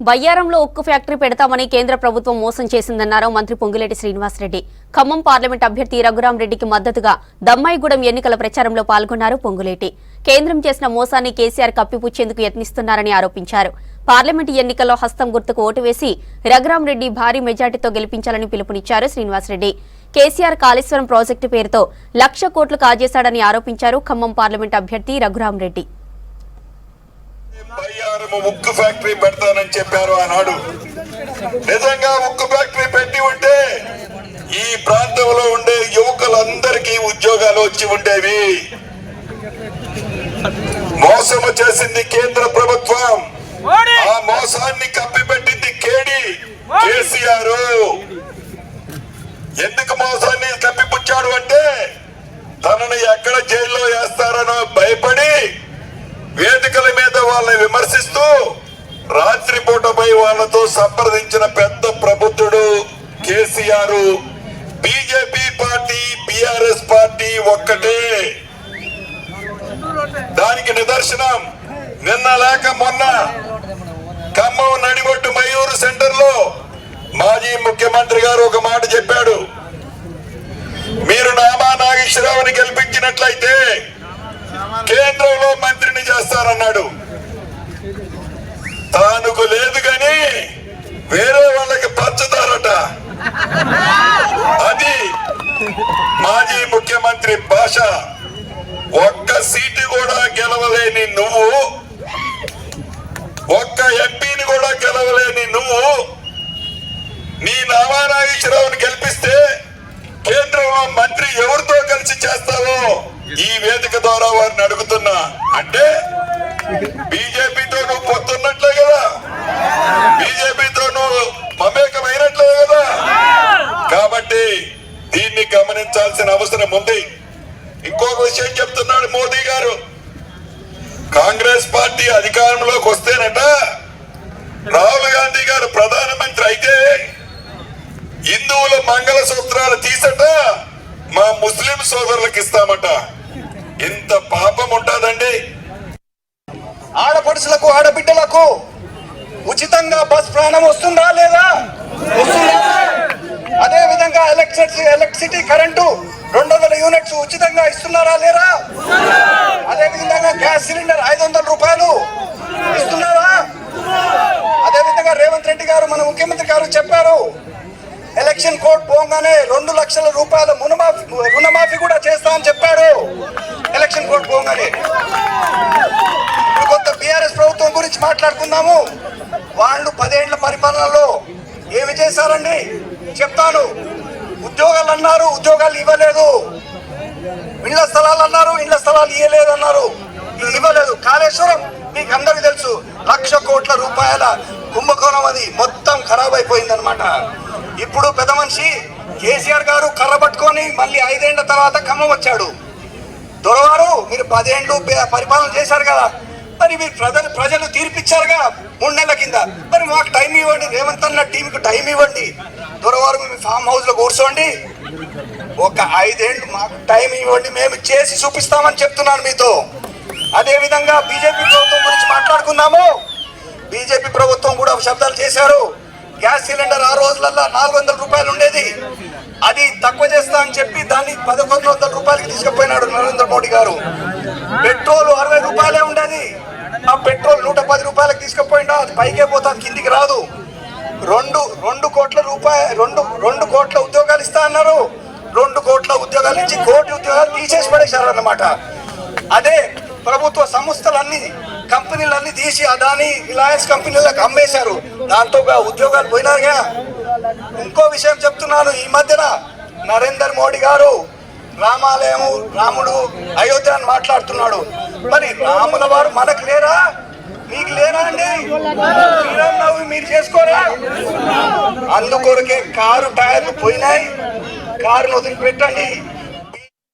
బయ్యారంలో ఉక్కు ఫ్యాక్టరీ పెడతామని కేంద్ర ప్రభుత్వం మోసం చేసిందన్నారు మంత్రి పొంగులేటి శ్రీనివాసరెడ్డి. ఖమ్మం పార్లమెంట్ అభ్యర్థి రఘురాంరెడ్డికి మద్దతుగా దమ్మాయిగూడెం ఎన్నికల ప్రచారంలో పాల్గొన్నారు పొంగులేటి. కేంద్రం చేసిన మోసాన్ని కేసీఆర్ కప్పిపుచ్చేందుకు యత్నిస్తున్నారని ఆరోపించారు. పార్లమెంటు ఎన్నికల్లో హస్తం గుర్తుకు ఓటు వేసి రఘురాంరెడ్డి భారీ మెజార్టీతో గెలిపించాలని పిలుపునిచ్చారు శ్రీనివాసరెడ్డి. కేసీఆర్ కాళేశ్వరం ప్రాజెక్టు పేరుతో 1,00,000 కోట్లు కాజేశాడని ఆరోపించారు ఖమ్మం పార్లమెంట్ అభ్యర్థి రఘురాంరెడ్డి. ఉక్కు ఫ్యాక్టరీ పెడతానని చెప్పారు ఆనాడు. నిజంగా ఉక్కు ఫ్యాక్టరీ పెట్టి ఉంటే ఈ ప్రాంతంలో ఉండే యువకులందరికీ ఉద్యోగాలు వచ్చి ఉండేవి. మోసము చేసింది కేంద్ర ప్రభుత్వం, ఆ మోసాన్ని కప్పిపెట్టింది కేసీఆర్. ఎందుకు మోసాన్ని కప్పిపుచ్చాడు అంటే తనని ఎక్కడ జైల్లో వేస్తారనో భయపడి వేదికల మీద వాళ్ళని విమర్శిస్తూ రాత్రిపూటపై వాళ్ళతో సంప్రదించిన పెద్ద ప్రబుద్ధుడు KCR. BJP party BRS party ఒక్కటే. దానికి నిదర్శనం నిన్న లేక మొన్న ఖమ్మం నడిబొట్టు మయూరు సెంటర్ లో మాజీ ముఖ్యమంత్రి గారు ఒక మాట చెప్పాడు. మీరు నామా నాగేశ్వరరావుని గెలిపించినట్లయితే కేంద్రంలో మంత్రిని చేస్తారన్నాడు. తానుకు లేదు గాని వేరే వాళ్ళకి పంచుతారట. అది మాజీ ముఖ్యమంత్రి భాష. ఒక్క సీటు కూడా గెలవలేని నువ్వు, ఒక్క ఎంపీని కూడా గెలవలేని నువ్వు నీ నామా నాగేశ్వరరావుని గెలిపిస్తే కేంద్రంలో మంత్రి ఎవరితో కలిసి చేస్తావో ఈ వేదిక ద్వారా వారిని అడుగుతున్నా. అంటే బీజేపీతో నువ్వు పొత్తున్నట్లే కదా, బీజేపీతో నువ్వు మమేకమైనట్లే కదా. కాబట్టి దీన్ని గమనించాల్సిన అవసరం ఉంది. ఇంకొక విషయం చెప్తున్నాడు మోదీ గారు. కాంగ్రెస్ పార్టీ అధికారంలోకి వస్తేనట రాహుల్ గాంధీ గారు ప్రధానమంత్రి అయితే హిందువుల మంగళ సూత్రాలు తీసట మా ముస్లిం సోదరులకు ఇస్తామట. ఇంత పాపం ఉంటుందండి. ఆడపడుచులకు ఆడబిడ్డలకు ఉచితంగా బస్ ప్రయాణం వస్తుందా లేదా? అదే విధంగా ఎలక్ట్రిసిటీ కరెంటు 200 యూనిట్స్ ఉచితంగా ఇస్తున్నారా లేరా? అదే విధంగా గ్యాస్ సిలిండర్ 500 రూపాయలు ఇస్తున్నారా? అదే విధంగా రేవంత్ రెడ్డి గారు మన ముఖ్యమంత్రి గారు చెప్పారు, ఎలక్షన్ కోడ్ పోగానే 2 లక్షల రూపాయల రుణమాఫీ కూడా చేస్తా అని చెప్పారు. ఎలక్షన్ కోడ్ పోగానే కొంత బీఆర్ఎస్ ప్రభుత్వం గురించి మాట్లాడుకుందాము. వాళ్ళు 10 ఏళ్ల పరిపాలనలో ఏమి చేశారండి చెప్తాను. ఉద్యోగాలు అన్నారు, ఉద్యోగాలు ఇవ్వలేదు. ఇళ్ల స్థలాలు అన్నారు, ఇళ్ల స్థలాలు ఇవ్వలేదు అన్నారు, ఇవ్వలేదు. కాళేశ్వరం మీకు అందరికి తెలుసు, 1,00,000 కోట్ల రూపాయల కుంభకోణం, అది మొత్తం ఖరాబ్ అయిపోయింది అనమాట. ఇప్పుడు పెద్ద మనిషి కేసీఆర్ గారు కర్ర పట్టుకొని మళ్ళీ 5 ఏళ్ల తర్వాత ఖమ్మం వచ్చాడు. దొరవారు మీరు 10 ఏళ్ళు పరిపాలన చేశారు కదా, మరి మీరు ప్రజలు తీర్పిచ్చారుగా 3 నెలల కింద, మరి మాకు టైం ఇవ్వండి, రేవంత్ అన్న టీంకి టైం ఇవ్వండి. దొరవారు మేము ఫామ్ హౌస్ లో కూర్చోండి, ఒక 5 ఏళ్ళు మాకు టైం ఇవ్వండి, మేము చేసి చూపిస్తామని చెప్తున్నాను మీతో. అదే విధంగా బీజేపీ ప్రభుత్వం గురించి మాట్లాడుకుందాము. బీజేపీ ప్రభుత్వం కూడా శబ్దాలు చేశారు. గ్యాస్ సిలిండర్ ఆ రోజులలో 400 రూపాయలు ఉండేది, అది తక్కువ చేస్తా అని చెప్పి దాన్ని 1,100 రూపాయలకి తీసుకుపోయినాడు నరేంద్ర మోడీ గారు. పెట్రోల్ 60 రూపాయలే ఉండేది, ఆ పెట్రోల్ 110 రూపాయలకు తీసుకుపోయినా అది పైకే పోతుంది, కిందికి రాదు. 2 కోట్ల ఉద్యోగాలు ఇస్తా అన్నారు. 2 కోట్ల ఉద్యోగాలు ఇచ్చి 1 కోటి ఉద్యోగాలు తీసేసి పడేశారు అన్నమాట. అదే ప్రభుత్వ సంస్థలన్నీ కంపెనీలన్నీ తీసి అదాని రిలయన్స్ కంపెనీలకు అమ్మేశారు, దాంతో ఉద్యోగాలు పోయినారుగా. ఇంకో విషయం చెప్తున్నాను, ఈ మధ్యన నరేంద్ర మోడీ గారు రామాలయము, రాముడు, అయోధ్య అని మాట్లాడుతున్నాడు. మరి రాముల వారు మనకు లేరా, మీకు లేరా అండి? శ్రీరామనవమి మీరు చేసుకోరా? అందుకొరకే కారు టైర్లు పోయినాయి, కారును వదిలిపెట్టండి.